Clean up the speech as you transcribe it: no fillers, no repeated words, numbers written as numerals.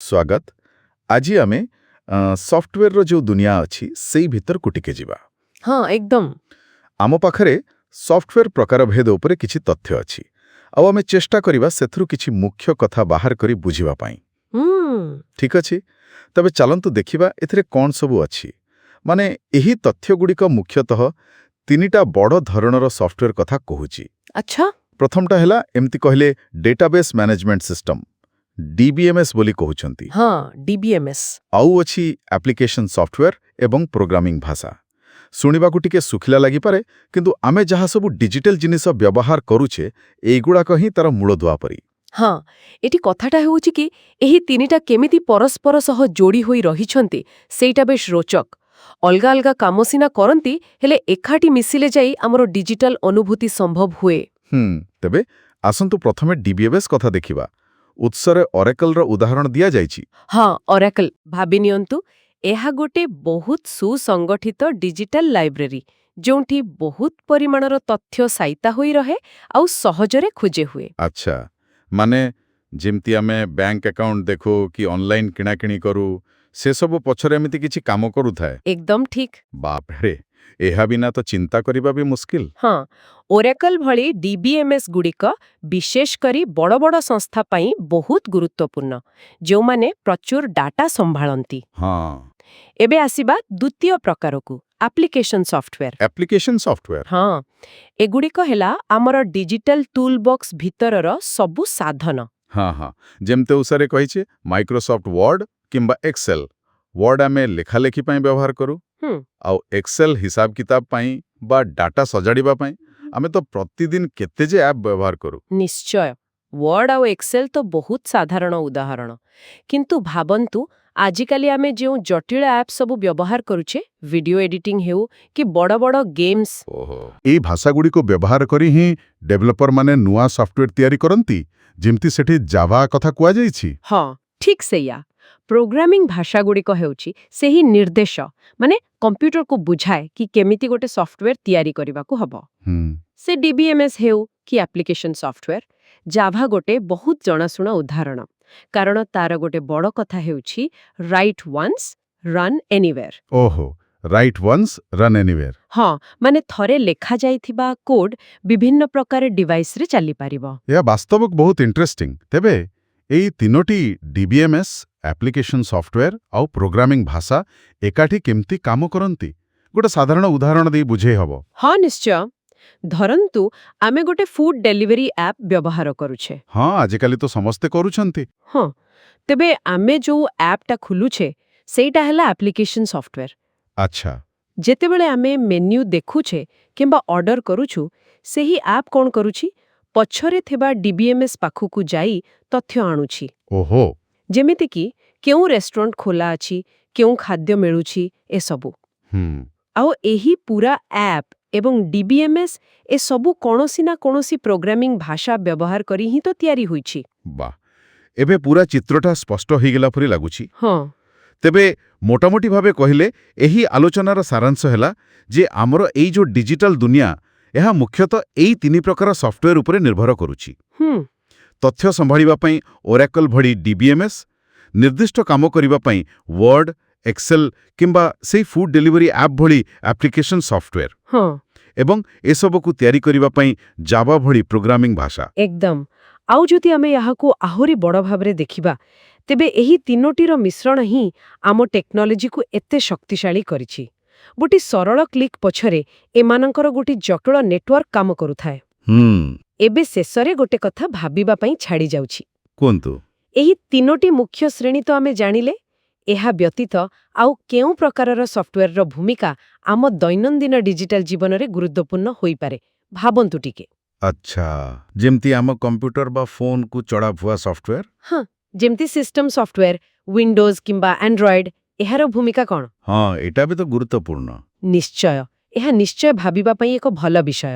स्वागत। आज आमे सॉफ्टवेयर रो जो दुनिया अच्छी से भीतर कुटिके जीवा। हाँ एकदम आम पाखरे सॉफ्टवेयर प्रकार भेद उपरे किछि तथ्य अछि। अब आमे चेष्टा करिबा सेथरु किछि मुख्य कथा बाहर करी बुझिबा पाई। ठीक अछि, तबे चलंतु देखिबा एथिरे कोन सबु अछि। माने एही तथ्य गुडिक मुख्यतः तीनिटा बड़ धरणर सॉफ्टवेयर कथा कहूची। अच्छा प्रथमटा हैला एमति कहले डेटाबेस मैनेजमेंट सिस्टम डीबीएमएस बोली कहउचंती। हाँ डीबीएमएस आउ अछि एप्लिकेशन सॉफ्टवेयर एवं प्रोग्रामिंग भाषा। शुणिबाकू टिके सुखिला लागि पारे, किंतु आमे जहा सबु डिजिटल जिनिस व्यवहार करूछे एगुड़ाक ही तार मूलदुआ परी। हाँ एटी कथाटा हेउची कि एही तीनिटा केमिति परस्पर सह जोड़ी होई रहिछंती सेइटा बेश रोचक। अलगा अलगा काम सिना करंती हेले एकाठी मिसिले जाई हमरो डिजिटल अनुभूति संभव हुए। तेबे आसंतु प्रथमे डीबीएमएस कथा देखिबा। उत्सरे ऑरेकल रो उदाहरण दिया जायछि। हाँ ऑरेकल भाबी नियंतु एहा गोटे बहुत सुसंगठित डिजिटल लाइब्रेरी जोंठी बहुत परिमाणर तथ्य साइता होई रहे आउ सहजरे खोजे हुए। अच्छा, माने जेमति आमे बैंक अकाउंट देखो कि ऑनलाइन किणाकिणी करू से सब पछरे एमिति किछि काम करू थाए। एकदम ठीक। बाप रे, एहा बिना तो चिंता करिबा भी मुश्किल। हाँ ओरेकल भली डीबीएमएस गुड़िक विशेष करी बड़ बड़ संस्था पाई बहुत गुरुत्वपूर्ण जो माने प्रचुर डाटा संभाळंती। हाँ एबे आसीबा द्वितीय प्रकारकू एप्लिकेशन सॉफ्टवेयर। एप्लिकेशन सॉफ्टवेयर हाँ एगुड़िक हेला आमर डिजिटल टूल बॉक्स भितरर सबु साधन। हाँ जेमते उसारे कहिछे माइक्रोसॉफ्ट वर्ड किंबा एक्सेल। वर्ड आमे लेखालेखी पाई व्यवहार करू आउ एक्सेल हिसाब किताब पाई बा डाटा सजाड़िबा पाई आमे तो प्रतिदिन केते जे ऐप व्यवहार करू। निश्चय वर्ड आउ एक्सेल तो बहुत साधारण उदाहरण, किंतु भाबंतु आजिकाली आमे जो जटिल ऐप सबु व्यवहार करूछे वीडियो एडिटिंग हेउ कि बड़ बड़ गेम्स। एई भाषा गुडी को व्यवहार करी ही डेवलपर माने नुआ सॉफ्टवेयर तयारी करंती जेमति सेठी जावा कथा कुआ जाईछि। हाँ ठीक सेया प्रोग्रामिंग भाषा गुड़िक हेउछि सेही निर्देश माने कंप्यूटर को बुझाए कि केमिति गोटे सॉफ्टवेयर तयारी करबाकू हबो। से डीबीएमएस हेउ कि एप्लिकेशन सॉफ्टवेयर जावा गोटे बहुत जणाशुणा उदाहरण, कारण तार गोटे बड़ कथा हेउछि राइट वन्स रन एनीवेयर। ओहो, राइट वन्स रन एनीवेयर। हाँ माने थरे लेखा जाइथिबा कोड विभिन्न प्रकार डिवाइस रे चली पारिबो। या वास्तवक बहुत इंटरेस्टिंग। तेबे एई तीनोटी डीबीएमएस एप्लिकेशन सॉफ्टवेयर आउ प्रोग्रामिंग भाषा एकाठी केमती काम करंती गोटे साधारण उदाहरण दे बुझे हबो। हाँ निश्चय धरंतु आमे गोटे फूड डेलीवरी ऐप व्यवहार करूछे। हाँ आजिकाली तो समस्ते करूछंती। हाँ तेबे आमे जो ऐपटा खुलुछे सेइटा हैला एप्लिकेशन सॉफ्टवेयर। अच्छा जेतेबेले आमे मेन्यू देखुछे किंबा ऑर्डर करूछु सेही ऐप कोन करूछि पछरे थेबा डीबीएमएस पाखुकु जाई तथ्य आणुछि। ओहो, जेमिति कि केउ रेस्टोरेंट खोला अछि केउ खाद्य मिलुछि ए सबु। आउ एही पूरा ऐप एवं डीबीएमएस ए सबु कोनोसी ना कोनोसी प्रोग्रामिंग भाषा व्यवहार करी ही तो तयारी होईछि। बा एबे पूरा चित्रटा स्पष्ट होई गेला परी लागुछि। हाँ तेबे मोटामोटी भावे कहिले एही आलोचनार सारांश हैला जे आमर एई जो डिजिटल दुनिया एहा मुख्यतः एई तीनी प्रकार सॉफ्टवेयर उपरे निर्भर करूछि। तथ्य संभाळिबा पई ओरेकल भड़ी डीबीएमएस, निर्दिष्ट काम करिबा पई वर्ड एक्सेल किंबा सेई फूड डेलीवरी ऐप भड़ी एप्लिकेशन सॉफ्टवेयर। हाँ एवं एसबुकु तयारी करिबा पई जावा भड़ी प्रोग्रामिंग भाषा। एकदम आउ जदि आमे याहाकू आहुरी बड़ भाबरे देखिबा तेबे एही तीनोटीर मिश्रण ही आम टेक्नोलोजी को एते शक्तिशाली करिछि। गोटी सरल क्लिक पछरे एमानंकर गोटी जटिल नेटवर्क काम करूथाए। एबे शेषरे गोटे कथा भाबिबा पई छाड़ी जाउछि। कोंतु एही तीनोटी मुख्य श्रेणी तो आमे जानिले, एहा व्यतीत आउ केउ प्रकारर सॉफ्टवेयर रो भूमिका आम दैनंदिन डिजिटल जीवन रे गुरुत्वपूर्ण होई पारे। भाबंतु टिके। अच्छा, जेमती आम कंप्यूटर बा फोन को चढ़ा भुआ सॉफ्टवेयर। हाँ जेमती सिस्टम सॉफ्टवेयर विंडोज किंबा एंड्रॉइड एहार भूमिका कौन। हाँ एटा भी तो गुरुत्वपूर्ण। निश्चय एहा निश्चय भाबिबा पई एक भल विषय।